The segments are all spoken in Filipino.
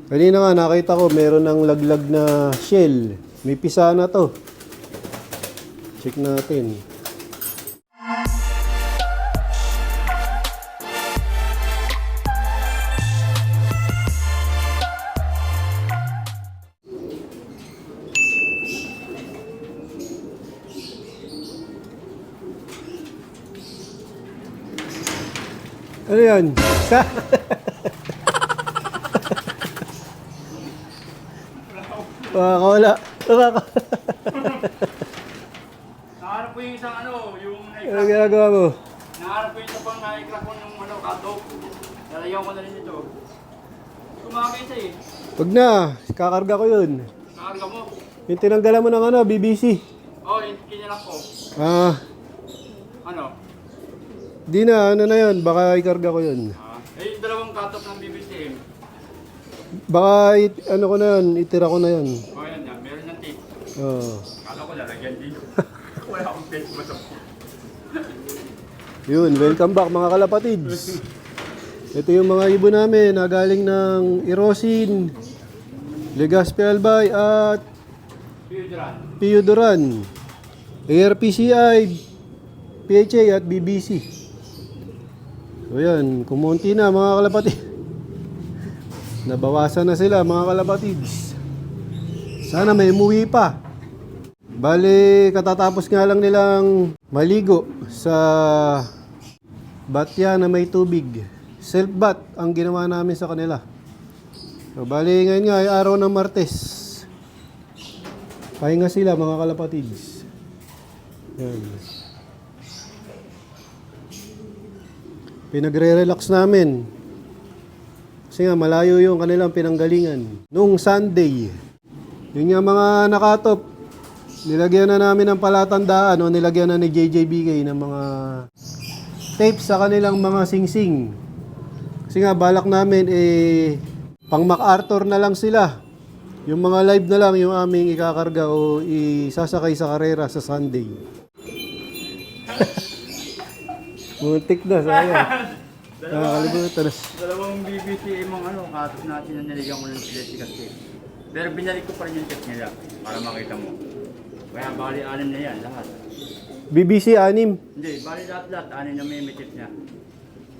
Kanina nga nakita ko meron ng laglag na shell. May pisa na to. Check natin. Ano yan? Wala. Naharap ko yung isang yung Ano ginagawa mo? naharap ko yung isa pang na-crack ko yung katok. Nalayaw ko na rin ito. Kumakay siya eh. Wag na. Kakarga ko yun. Nakarga mo. Yung tinanggalan mo ng BBC. Yung kinilak ko. Ah, Ano? di na. Ano na yun? Baka ikarga ko yun. Yung dalawang katok ng BBCM. Baka ano ko na yun. Itira ko na yun. Yan yan. Meron ng tape. Oh. Kala ko lalagyan din. Wala akong tape mo sa Yun. Welcome back mga kalapatids. Ito yung mga ibon namin na galing ng Irosin, Legazpi Albay at Piyuduran, ARPCI, PHA at BBC. So yan, kumunti na mga kalapatid. Nabawasan na sila mga kalapatids. Sana may umuwi pa. Bale, katatapos nga lang nilang maligo sa batya na may tubig. Self-bath ang ginawa namin sa kanila. So, bale, ngayon nga ay araw ng Martes. Pahinga sila mga kalapatids. Yan. Pinagre-relax namin. Kasi nga malayo yung kanilang pinanggalingan. Nung Sunday, yun nga mga nakatop, nilagyan na namin ng palatandaan o nilagyan na ni JJBK ng mga tapes sa kanilang mga singsing. Kasi nga balak namin pang MacArthur na lang sila. Yung mga live na lang yung aming ikakarga o isasakay sa karera sa Sunday. Muntik na, sayang. Nakakalimutan na. Dalawang BBCM ang katok natin na nilagyan ko ng electrical tape. Pero binalik ko pa rin yung tape nila para makita mo. Kaya bali 6 na yan lahat. BBC 6? Hindi, bali lahat 6 na may tape niya.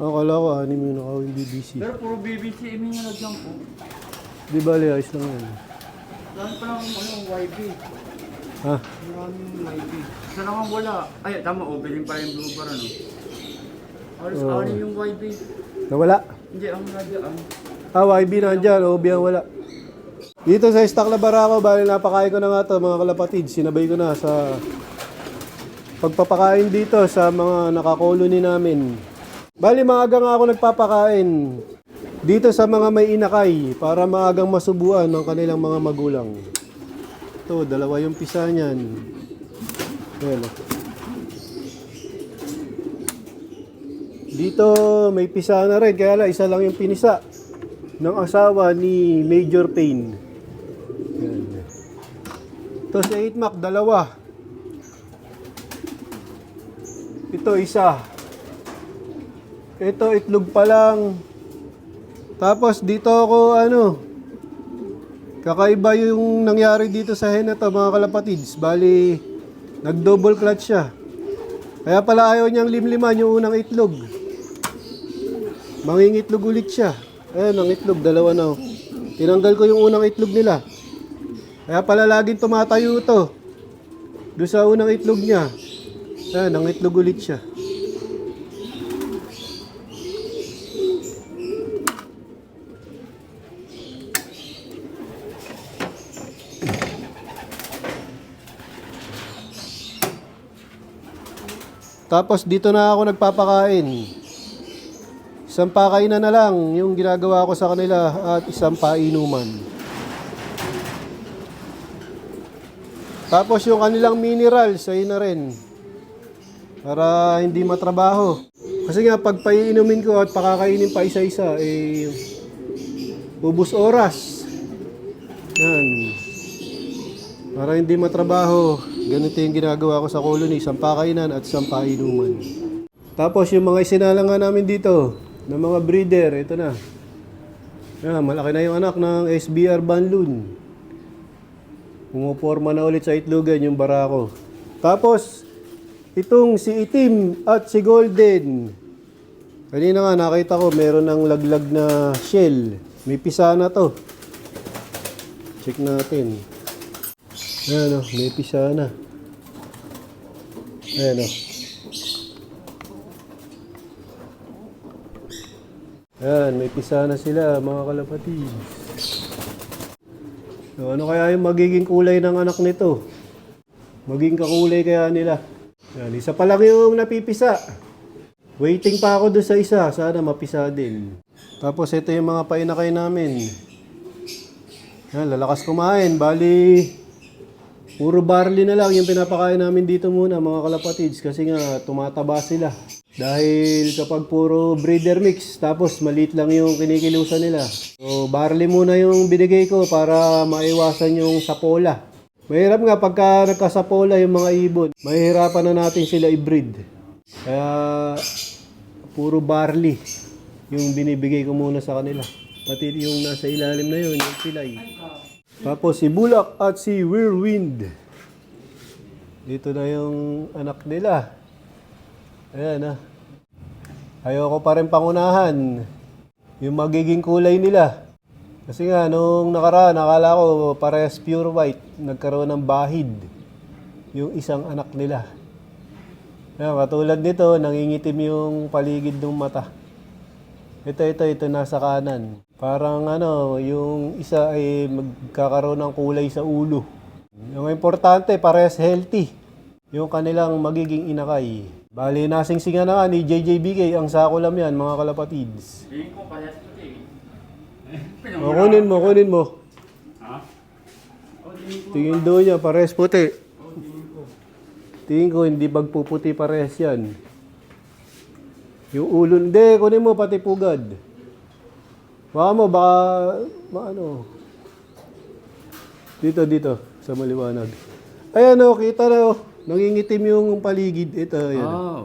Akala ko 6 yung nakawin BBC. Pero puro BBCM yung nalagyan ko. Di bali, ayos lang yan. Dami pa lang YB. Ha? Maraming YB. Isa naman wala. Ay, tama, opening pa yung blue bar Alis yung YB. Nawala? Hindi, ang nadaan. YB nandyan, OB ang wala. Dito sa stock na barako, bali napakain ko na nga ito mga kalapatid. Sinabay ko na sa pagpapakain dito sa mga nakakoloni namin. Bali maaga nga ako nagpapakain dito sa mga may inakay para maagang masubuan ng kanilang mga magulang. Ito, dalawa yung pisa niyan. Ayan. Dito may pisa na rin, kaya lang isa lang yung pinisa ng asawa ni Major Payne. Ayan. Ito sa 8Mac, dalawa. Ito isa. Ito itlog pa lang. Tapos dito ako kakaiba yung nangyari dito sa hen na to mga kalapatids. Bali nag-double clutch siya. Kaya pala ayaw niyang limliman yung unang itlog. Mangingitlog ulit siya. Ayan ang itlog, dalawa na. Tinanggal ko yung unang itlog nila. Kaya pala laging tumatayo to doon sa unang itlog niya. Ayan, ang itlog ulit siya. Tapos dito na ako nagpapakain. Isang pakainan na lang yung ginagawa ko sa kanila at isang painuman. Tapos yung kanilang minerals ay na rin. Para hindi matrabaho. Kasi nga pag paiinumin ko at pakakainin pa isa-isa ubos oras. Yan. Para hindi matrabaho. Ganito yung ginagawa ko sa colony, isang pakainan at isang painuman. Tapos yung mga isinalang nga namin dito, ng mga breeder, ito na. Yan, malaki na yung anak ng SBR Banlun. Pumuporma na ulit sa itlogan yung barako. Tapos, itong si Itim at si Golden. Kanina nga nakita ko meron ng laglag na shell. May pisa na to. Check natin. Ayan o, may pisa na. Ayan o. Ayan, may pisa na sila mga kalapatid. So, ano kaya yung magiging kulay ng anak nito? Magiging kakulay kaya nila? Yan, isa pa lang yung napipisa. Waiting pa ako doon sa isa. Sana mapisa din. Tapos ito yung mga painakay namin. Yan, lalakas kumain. Bali, puro barley na lang yung pinapakain namin dito muna mga kalapatids. Kasi nga, tumataba sila. Dahil kapag puro breeder mix, tapos maliit lang yung kinikilusan nila. So, barley muna yung binigay ko para maiwasan yung sapola. Mahirap nga pagka nagkasapola yung mga ibon. Mahirapan na natin sila i-breed. Kaya, puro barley yung binibigay ko muna sa kanila. Pati yung nasa ilalim na yun, yung pilay. Tapos si Bulak at si Whirlwind. Dito na yung anak nila. Ayan ah. Ayoko pa rin pangunahan yung magiging kulay nila. Kasi nga, nung nakaraan, nakala ko parehas pure white. Nagkaroon ng bahid yung isang anak nila. Ayan, katulad nito, nangingitim yung paligid ng mata. Ito nasa kanan. Parang ano, yung isa ay magkakaroon ng kulay sa ulo. Yung importante, parehas healthy yung kanilang magiging inakay. Bali, nasing-singa na nga ni JJBK ang sakulam yan, mga kalapatids. Tingin ko parehas puti. O, kunin mo. Ha? Tingin doon niya, parehas puti. Tingin ko, hindi bagpuputi parehas yan. Yung ulo, hindi, kunin mo pati pugad. Baka mo, ano. Dito, sa maliwanag. Ayan o, kita na o. Nangingitim yung paligid. Ito, ayan. Oo.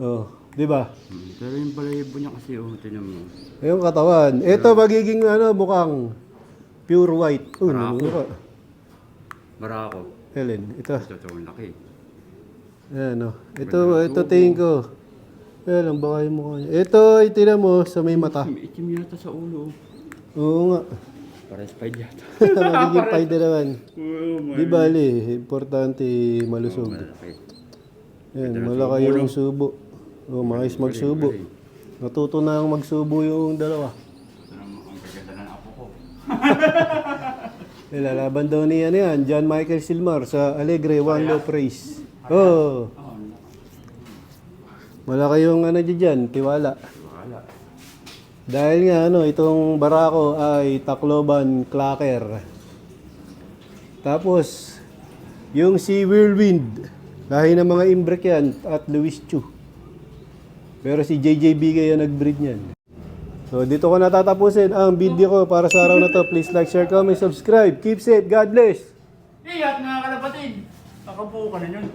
Oh, di ba? Pero yung balayibo niya kasi, tinan mo. Yung katawan. Ito magiging ano, mukhang pure white. Barako. Barako. Helen, ito. Ito ang laki. Ayan o. Ito tingin ko. Ayan lang, baka yung mukha niya. Ito, itinan mo sa may mata. Itim yata sa ulo. Oo nga. Parehas pa yata. Magiging paida naman. Oo, Di bali, importante malusog. malaki. Ayan, malaki yung subo. O, maayos magsubo. Natuto na ang magsubo yung dalawa. Ang gaganda ng apo ko. Lalaban daw ni ano yan, John Michael Silmar sa Alegre One Low Praise. Oh, malaki yung ano dyan, tiwala. Wala. Dahil nga ano, itong barako ay Tacloban Clacker. Tapos, yung si Whirlwind, dahil ng mga imbrek yan at Luis Chu. Pero si JJB kaya nag-breed niyan. So, dito ko natatapusin ang video ko para sa araw na to. Please like, share, comment, subscribe. Keep safe. God bless. Iyat mga kalapatid! Nakabuo ka na yun.